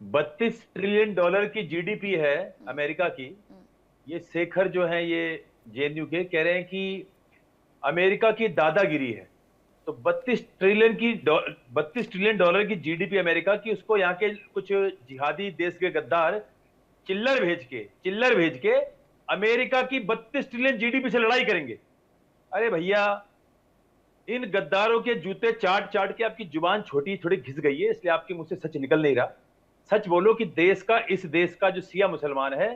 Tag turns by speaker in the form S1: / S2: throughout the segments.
S1: $32 trillion की GDP है America की। ये शेखर जो है, ये जेएनयू के कह रहे हैं कि अमेरिका की दादागिरी है। तो $32 ट्रिलियन की जीडीपी अमेरिका की, उसको यहाँ के कुछ जिहादी देश के गद्दार चिल्लर भेज के अमेरिका की 32 ट्रिलियन जीडीपी से लड़ाई करेंगे। अरे भैया, इन गद्दारों के जूते चाट चाट के आपकी जुबान छोटी थोड़ी घिस गई है, इसलिए आपके मुंह से सच निकल नहीं रहा। सच बोलो कि इस देश का जो शिया मुसलमान है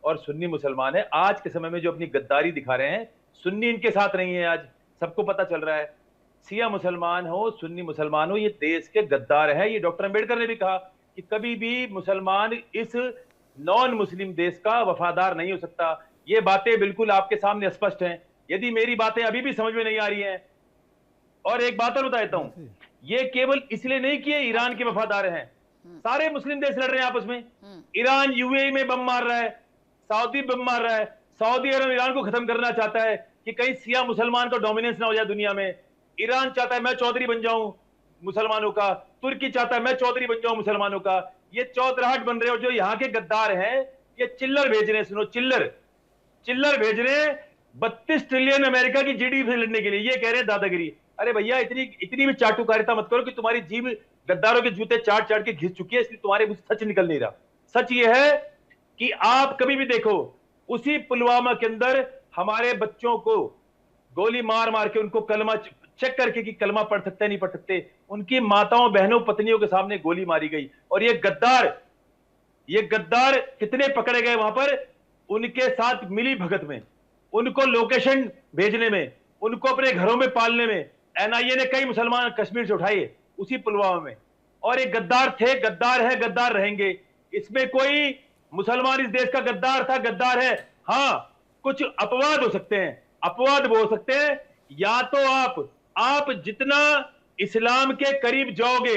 S1: और सुन्नी मुसलमान है, आज के समय में जो अपनी गद्दारी दिखा रहे हैं, सुन्नी इनके साथ नहीं है। आज सबको पता चल रहा है, शिया मुसलमान हो सुन्नी मुसलमान हो, ये देश के गद्दार हैं। ये डॉक्टर अंबेडकर ने भी कहा कि कभी भी मुसलमान इस नॉन मुस्लिम देश का वफादार नहीं हो सकता। ये बातें बिल्कुल आपके सामने स्पष्ट हैं। यदि मेरी बातें अभी भी समझ में नहीं आ रही हैं, और एक बात और बता देता हूं, ये केवल इसलिए नहीं कि ये ईरान के वफादार हैं, सारे मुस्लिम देश लड़ रहे हैं आपस में। ईरान यूएई में बम मार रहा है, सऊदी बम मार रहा है, सऊदी अरब ईरान को खत्म करना चाहता है कि कहीं शिया मुसलमान का डोमिनेंस ना हो जाए दुनिया में। ईरान चाहता है मैं चौधरी बन जाऊं मुसलमानों का, तुर्की चाहता है मैं चौधरी बन जाऊं मुसलमानों का। ये चौधराहट बन रहे हो जो यहाँ के गद्दार हैं, ये चिल्लर भेज रहे हैं। सुनो, चिल्लर भेज रहे हैं 32 ट्रिलियन अमेरिका की जीडीपी से लड़ने के लिए। ये कह रहे हैं दादागिरी। अरे भैया, इतनी भी चाटुकारिता मत करो कि तुम्हारी जीभ गद्दारों के जूते चाट चाट के घिस चुकी है, इसलिए तुम्हारे मुंह से सच निकल नहीं रहा। सच ये है कि आप कभी भी देखो, उसी पुलवामा के अंदर हमारे बच्चों को गोली मार मार के उनको कलमा चेक करके कि कलमा पढ़ सकते नहीं पढ़ सकते, उनकी माताओं बहनों पत्नियों के सामने गोली मारी गई। और ये गद्दार कितने पकड़े गए वहां पर, उनके साथ मिली भगत में, उनको लोकेशन भेजने में, उनको अपने घरों में पालने में एनआईए ने कई मुसलमान कश्मीर से उठाए उसी पुलवामा में। और एक गद्दार थे, गद्दार है, गद्दार रहेंगे। इसमें कोई मुसलमान इस देश का गद्दार था, गद्दार है। हां, कुछ अपवाद हो सकते हैं, अपवाद वो हो सकते हैं। या तो आप जितना इस्लाम के करीब जाओगे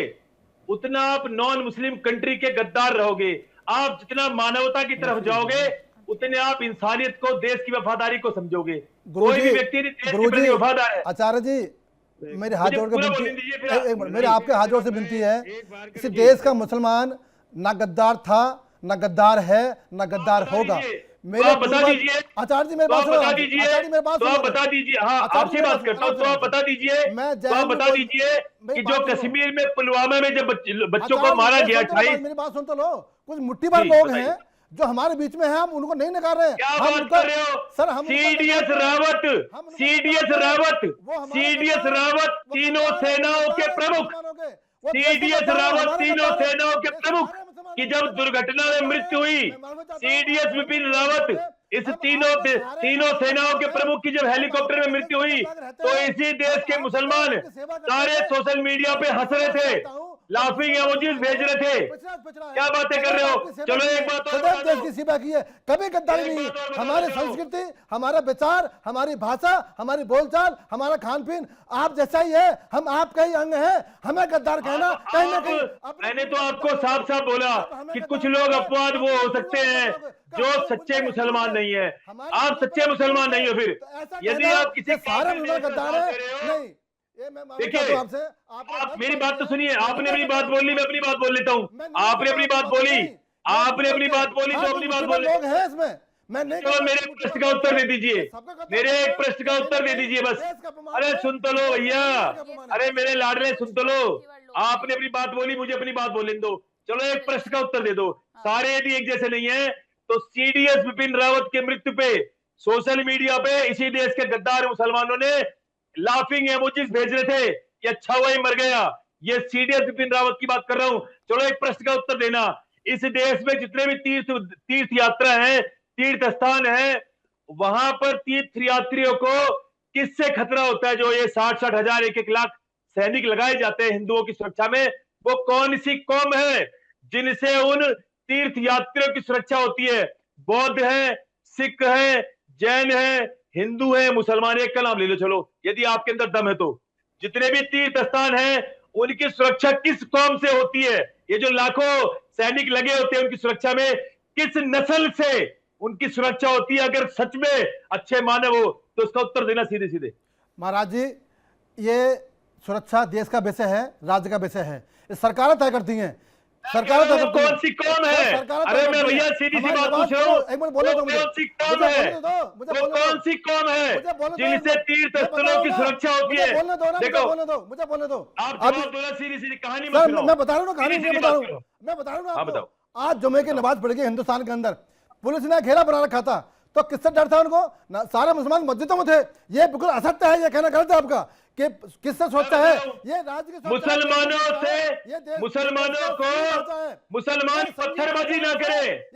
S1: उतना आप नॉन मुस्लिम कंट्री के गद्दार रहोगे। आप जितना मानवता की तरफ जाओगे उतने आप इंसानियत को, देश की वफादारी को समझोगे। कोई भी व्यक्ति देश के प्रति वफादार है।
S2: आचार्य जी, मेरे हाथ जोड़ के विनती, मेरे आपके हाथ जोड़ से विनती है, इस देश का मुसलमान ना गद्दार था, ना गद्दार है, ना गद्दार होगा।
S1: मेरे बता दीजिए
S2: आचार्य जी, मेरे पास
S1: बता दीजिए, तो आप बता दीजिए। हाँ, आपसे बात करता हूँ, तो आप बता दीजिए, तो आप बता दीजिए कि जो कश्मीर में पुलवामा में जब बच्चों को मारा गया,
S2: मेरी बात सुन तो लो। कुछ मुट्ठी भर लोग हैं जो हमारे बीच में है, हम उनको नहीं नकार रहे हैं।
S1: क्या बात कर रहे हो सर? हम सीडीएस रावत तीनों सेनाओं के प्रमुख, सीडीएस रावत तीनों सेनाओं के प्रमुख की जब दुर्घटना में मृत्यु हुई, सीडीएस विपिन रावत इस तीनों सेनाओं के प्रमुख की जब हेलीकॉप्टर में मृत्यु हुई, तो इसी देश के मुसलमान सारे सोशल मीडिया पे हंस रहे थे, लाफिंग इमोजीज भेज रहे थे। क्या बातें कर रहे हो? चलो एक बात और,
S2: देश की सेवा की है, कभी गद्दारी नहीं। हमारी संस्कृति, हमारा विचार, हमारी भाषा, हमारी बोलचाल, हमारा खान पीन आप जैसा ही है, हम आपका ही अंग है। हमें गद्दार कहना कहीं ना कहीं।
S1: मैंने तो आपको साफ साफ बोला कि कुछ लोग अपवाद वो हो सकते हैं जो सच्चे मुसलमान नहीं है। आप सच्चे मुसलमान नहीं हो। फिर यदि आप किसी
S2: सारे गद्दार है नहीं,
S1: देखिए, आप मेरी बात तो सुनिए। आपने अपनी बात बोली, मैं अपनी बात बोल लेता हूँ। आपने अपनी बात बोली, आपने अपनी बात बोली, तो अपनी बात बोल
S2: लोग हैं इसमें। मैं नहीं,
S1: चलो मेरे प्रश्न का उत्तर दे दीजिए, मेरे एक प्रश्न का उत्तर दे दीजिए बस। अरे सुन तो लो भैया, अरे मेरे लाडले सुन तो लो। आपने अपनी बात बोली, मुझे अपनी बात बोलने दो। चलो एक प्रश्न का उत्तर दे दो। सारे यदि एक जैसे नहीं है तो सीडीएस विपिन रावत की मृत्यु पे सोशल मीडिया पे इसी देश के गद्दार मुसलमानों ने लाफिंग इमोजीज भेज रहे थे कि अच्छा वही मर गया। ये सीडीएस विपिन रावत की बात कर रहा हूं। चलो एक प्रश्न का उत्तर देना। इस देश में जितने भी तीर्थ यात्रा है, तीर्थ स्थान है, वहां पर तीर्थ यात्रियों को किससे खतरा होता है? जो ये 60-60 हजार, 1-1 लाख सैनिक लगाए जाते हैं हिंदुओं की सुरक्षा में, वो कौन सी कौम है जिनसे उन तीर्थ यात्रियों की सुरक्षा होती है? बौद्ध है, सिख है, जैन है, हिंदू है, मुसलमान। एक का नाम ले लो। चलो, यदि आपके अंदर दम है तो जितने भी तीर्थ स्थान हैं उनकी सुरक्षा किस कौम से होती है? ये जो लाखों सैनिक लगे होते हैं उनकी सुरक्षा में, किस नस्ल से उनकी सुरक्षा होती है? अगर सच में अच्छे मानव हो तो उसका उत्तर देना सीधे सीधे।
S2: महाराज जी, ये सुरक्षा देश का विषय है, राज्य का विषय है, ये सरकारें तय करती हैं। सरकार तो
S1: वो कौन सी कौम है? अरे मैं भैया सीधी सी बात पूछ रहा हूँ,
S2: एक मिनट बोलने दो मुझे,
S1: कौन सी कौम है? वो कौन सी कौम है जिनसे तीर्थ स्थलों की सुरक्षा होती है?
S2: बोलने दो ना,
S1: देखो,
S2: मुझे बोलने दो।
S1: आप जवाब दो ना, सीधी सीधी कहानी मत
S2: सर
S1: सुनाओ।
S2: मैं बता रहा हूँ ना, कहानी
S1: सीधी
S2: मैं
S1: सीधी
S2: बता
S1: बात
S2: रहा हूँ,
S1: करो।
S2: मैं बता रहा हूँ ना
S1: हाँ
S2: आपको।
S1: बताओ।
S2: आज जुमे की नमाज पढ़ गई हिंदुस्तान के अंदर, पुलिस ने घेरा बना रखा था, तो किससे डर था उनको? सारे मुसलमान मस्जिदों में थे। ये बिल्कुल असत्य है, ये कहना गलत है आपका कि किससे सोचता है ये राज्य की
S1: मुसलमानों से, मुसलमानों को मुसलमान पत्थरबाजी ना करे,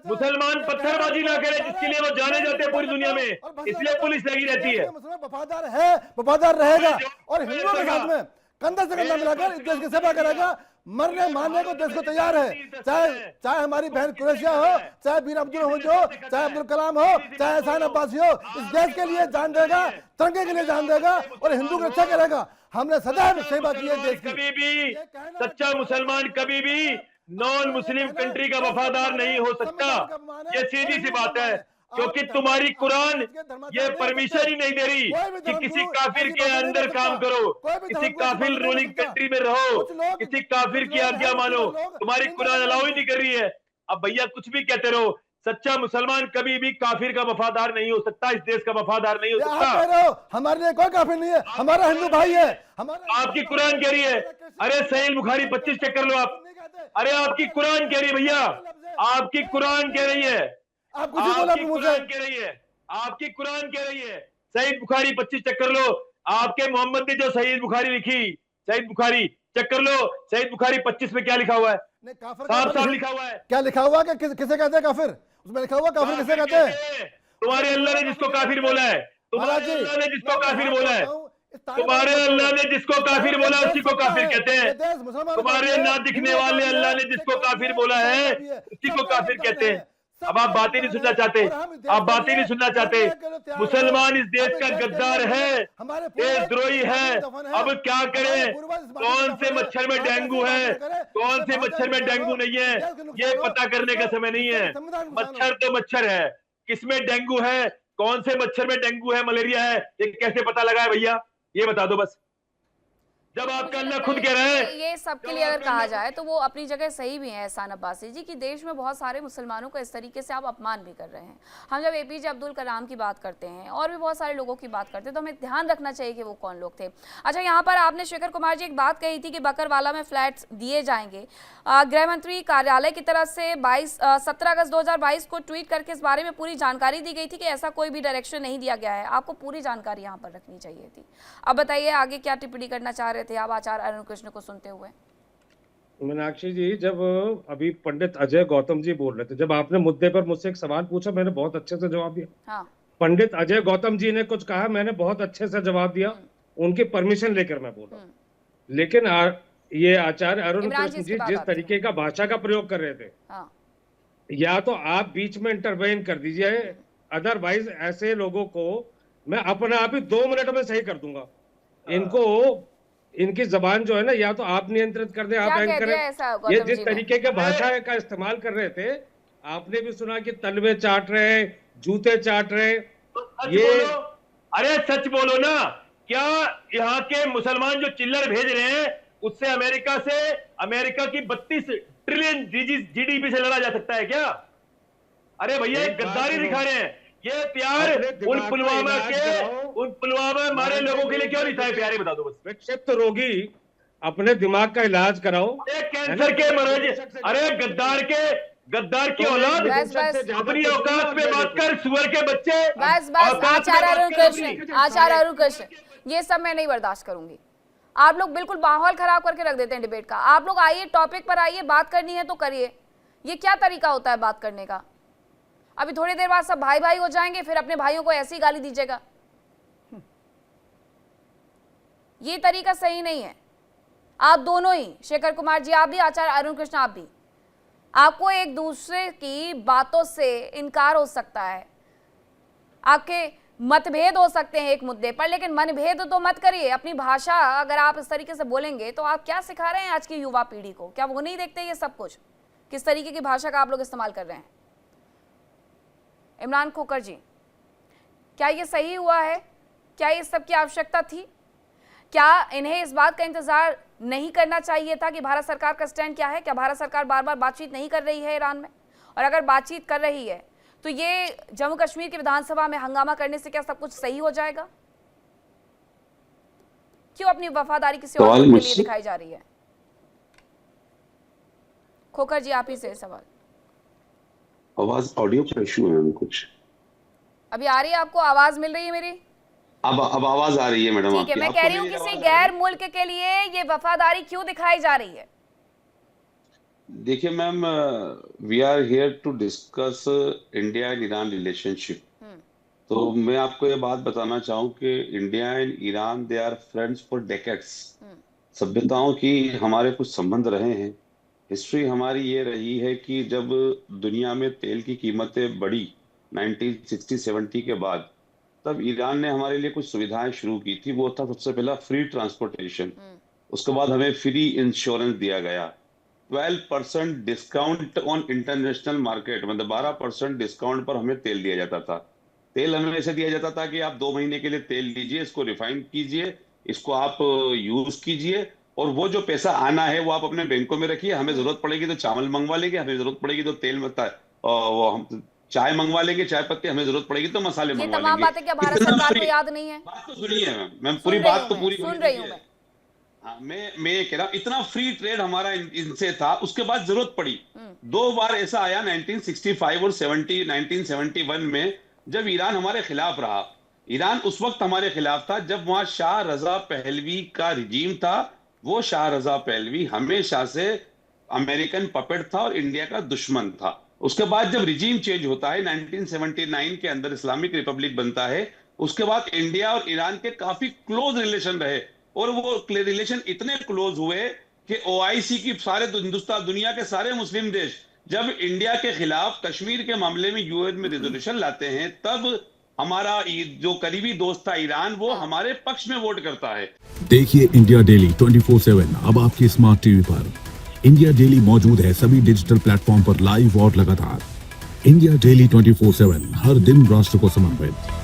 S1: मुसलमान पत्थरबाजी ना करे, जिसके लिए वो जाने जाते हैं पूरी दुनिया में, इसलिए पुलिस लगी रहती है।
S2: वफादार है, वफादार रहेगा, और हिंदुओं के साथ में कंधे से कंधा मिलाकर इस देश की सेवा करेगा, मरने मारने को देश को तैयार है। चाहे हमारी बहन कुरैशिया हो, चाहे वीर अब्दुल हो, चाहे अब्दुल कलाम हो, चाहे एहसान अब्बासी हो, इस देश के लिए जान देगा, तिरंगे के लिए जान देगा और हिंदू की रक्षा करेगा। हमने सदैव सेवा की है देश की।
S1: कभी भी सच्चा मुसलमान कभी भी नॉन मुस्लिम कंट्री का वफादार नहीं हो सकता। ये सीधी सी बात है, क्योंकि तुम्हारी कुरान ये परमिशन ही नहीं दे रही कि किसी काफिर के अंदर काम करो, किसी काफिर रूलिंग कंट्री में रहो, किसी काफिर की आज्ञा मानो। तुम्हारी कुरान अलाउ ही नहीं कर रही है। अब भैया कुछ भी कहते रहो, सच्चा मुसलमान कभी भी काफिर का वफादार नहीं हो सकता, इस देश का वफादार नहीं हो सकता।
S2: हमारे लिए कोई काफिर नहीं है, हमारा हिंदू भाई है।
S1: आपकी कुरान कह रही है, अरे सहीह बुखारी 25 चेक कर लो आप। अरे आपकी कुरान कह रही है भैया, आपकी कुरान कह रही है, आपकी कुरान कह रही है, आपकी कुरान कह रही है, सहीह बुखारी 25 चेक कर लो। आपके मोहम्मद ने जो सहीह बुखारी लिखी, सहीह बुखारी चेक कर लो, सहीह बुखारी 25 में क्या लिखा हुआ है? साफ साफ लिखा हुआ है।
S2: क्या लिखा हुआ है? किसे कहते हैं काफिर? उसमें लिखा हुआ काफिर किसे कहते हैं?
S1: तुम्हारे अल्लाह ने जिसको काफिर बोला है, तुम्हारे अल्लाह ने जिसको काफिर बोला है, तुम्हारे अल्लाह ने जिसको काफिर बोला उसी को काफिर कहते हैं। तुम्हारे ना दिखने वाले अल्लाह ने जिसको काफिर बोला है उसी को काफिर कहते हैं। अब आप बात ही नहीं सुनना चाहते, आप बात ही नहीं सुनना चाहते। मुसलमान इस देश का गद्दार है, देशद्रोही है। अब क्या करें? कौन से मच्छर में डेंगू है, कौन से मच्छर में डेंगू नहीं है, ये पता करने का समय नहीं है। मच्छर तो मच्छर है, किसमें डेंगू है, कौन से मच्छर में डेंगू है, मलेरिया है, ये कैसे पता लगा है भैया? ये बता दो बस। जब आपका अल्लाह खुद कह रहे हैं,
S3: ये सबके लिए अगर कहा जाए तो वो अपनी जगह सही भी है एहसान अब्बासी जी, कि देश में बहुत सारे मुसलमानों का इस तरीके से आप अपमान भी कर रहे हैं। हम जब एपीजे अब्दुल कलाम की बात करते हैं और भी बहुत सारे लोगों की बात करते हैं तो हमें ध्यान रखना चाहिए कि वो कौन लोग थे। अच्छा, यहाँ पर आपने शेखर कुमार जी एक बात कही थी कि बकरवाला में फ्लैट्स दिए जाएंगे। गृह मंत्री कार्यालय की तरफ से 17 अगस्त 2022 को ट्वीट करके इस बारे में पूरी जानकारी दी गई थी कि ऐसा कोई भी डायरेक्शन नहीं दिया गया है। आपको पूरी जानकारी यहाँ पर रखनी चाहिए थी। अब बताइए आगे क्या टिप्पणी करना चाह रहे थे आप आचार्य अरुण कृष्ण को सुनते हुए?
S4: मीनाक्षी जी, जब अभी पंडित अजय गौतम जी बोल रहे थे, जब आपने मुद्दे पर मुझसे एक सवाल पूछा, मैंने बहुत अच्छे से जवाब दिया।
S3: हाँ।
S4: पंडित अजय गौतम जी ने कुछ कहा, मैंने बहुत अच्छे से जवाब दिया, उनकी परमिशन लेकर मैं बोला। लेकिन ये आचार्य अरुण कृष्ण जी जिस तरीके का भाषा का प्रयोग कर रहे थे,
S3: हाँ।
S4: या तो आप बीच में इंटरवेन कर दीजिए, अदरवाइज ऐसे लोगों को मैं अपने आप ही 2 मिनट में सही कर दूंगा। इनको, इनकी जबान जो है ना, या तो आप नियंत्रित कर दें, आप एंकर करें। ये जिस तरीके के भाषा का इस्तेमाल कर रहे थे, आपने भी सुना कि तलवे चाट रहे, जूते चाट रहे। ये
S1: अरे सच बोलो ना, क्या यहाँ के मुसलमान जो चिल्लर भेज रहे हैं उससे अमेरिका की 32 ट्रिलियन जीडीपी से लड़ा जा सकता है क्या? अरे भैया एक गद्दारी दिखा रहे हैं। ये प्यार उन पुलवामा मारे लोगों के लिए क्यों नहीं था? प्यारे बता दो बस।
S4: विक्षिप्त रोगी अपने दिमाग का इलाज कराओ।
S1: कैंसर के मरीज, अरे गद्दार की औलाद अपनी औकात में बात कर, सुअर के बच्चे।
S3: बस आचार्य अरुण कृष्ण, ये सब मैं नहीं बर्दाश्त करूंगी। आप लोग बिल्कुल माहौल खराब करके रख देते हैं डिबेट का। आप लोग आइए, टॉपिक पर आइए, बात करनी है तो करिए। ये क्या तरीका होता है बात करने का? अभी थोड़ी देर बाद सब भाई भाई हो जाएंगे, फिर अपने भाइयों को ऐसी गाली दीजिएगा। ये तरीका सही नहीं है। आप दोनों ही, शेखर कुमार जी आप भी, आचार्य अरुण कृष्ण आप भी, आपको एक दूसरे की बातों से इनकार हो सकता है, आपके मतभेद हो सकते हैं एक मुद्दे पर, लेकिन मनभेद तो मत करिए। अपनी भाषा अगर आप इस तरीके से बोलेंगे तो आप क्या सिखा रहे हैं आज की युवा पीढ़ी को? क्या वो नहीं देखते ये सब कुछ, किस तरीके की भाषा का आप लोग इस्तेमाल कर रहे हैं? इमरान खोकर जी, क्या ये सही हुआ है? क्या इस सब की आवश्यकता थी? क्या इन्हें इस बात का इंतजार नहीं करना चाहिए था कि भारत सरकार का स्टैंड क्या है? क्या भारत सरकार बार बार बातचीत नहीं कर रही है ईरान में? और अगर बातचीत कर रही है तो ये जम्मू कश्मीर की विधानसभा में हंगामा करने से क्या सब कुछ सही हो जाएगा? क्यों अपनी वफादारी किसी और के लिए दिखाई जा रही है? खोखर जी, आप ही से सवाल।
S5: आवाज ऑडियो का इशू है कुछ?
S3: अभी आ रही है आपको? आवाज मिल रही है मेरी?
S5: अब आवाज आ रही है मैडम।
S3: ठीक है, मैं कह रही हूँ किसी गैर मुल्क के लिए ये वफादारी क्यों दिखाई जा रही है?
S5: देखिए ma'am, we are here to discuss India and Iran relationship. तो मैं आपको ये बात बताना चाहूँ कि India and Iran they are friends for decades. सभ्यताओं की हमारे कुछ संबंध रहे हैं। हिस्ट्री हमारी ये रही है कि जब दुनिया में तेल की कीमतें बढ़ी 1960-70 के बाद, तब ईरान ने हमारे लिए कुछ सुविधाएं शुरू की थी। वो था सबसे पहला फ्री ट्रांसपोर्टेशन, उसके बाद हमें फ्री इंश्योरेंस दिया गया, 12% डिस्काउंट ऑन इंटरनेशनल मार्केट, मतलब 12% डिस्काउंट पर हमें तेल दिया जाता था। तेल हमें ऐसे दिया जाता था कि आप 2 महीने के लिए तेल लीजिए, इसको रिफाइन कीजिए, इसको आप यूज कीजिए, और वो जो पैसा आना है वो आप अपने बैंकों में रखिए। हमें जरूरत पड़ेगी तो चावल मंगवा लेंगे, हमें जरूरत पड़ेगी तो तेल वो हम चाय मंगवा लेंगे, चाय पत्ती, हमें जरूरत पड़ेगी तो मसाले मंगवा लेंगे।
S3: ये तमाम बातें क्या भारत सरकार को याद नहीं है?
S5: बात तो सुनिए मैम, पूरी बात तो पूरी
S3: सुन रही हूँ मैं।
S5: हाँ, मैं ये कह रहा हूँ, इतना फ्री ट्रेड हमारा इनसे था। उसके बाद जरूरत पड़ी, 2 बार ऐसा आया 1965 और 1971 में, जब ईरान हमारे खिलाफ रहा। ईरान उस वक्त हमारे खिलाफ था जब वहां शाह रजा पहलवी का रिजीम था। वो शाह रजा पहलवी हमेशा से अमेरिकन पपेट था और इंडिया का दुश्मन था। उसके बाद जब रिजीम चेंज होता है 1979 के अंदर इस्लामिक रिपब्लिक बनता है, उसके बाद इंडिया और ईरान के काफी क्लोज रिलेशन रहे, और वो रिलेशन इतने क्लोज हुए कि ओआईसी की सारे हिंदुस्तान, दुनिया के सारे मुस्लिम देश जब इंडिया के खिलाफ कश्मीर के मामले में यूएन में रेजोल्यूशन लाते हैं, तब हमारा जो करीबी दोस्त था ईरान, वो हमारे पक्ष में वोट करता है।
S6: देखिए इंडिया डेली 24/7 अब आपकी स्मार्ट टीवी पर। इंडिया डेली मौजूद है सभी डिजिटल प्लेटफॉर्म पर लाइव और लगातार। इंडिया डेली 24/7 हर दिन राष्ट्र को समर्पित।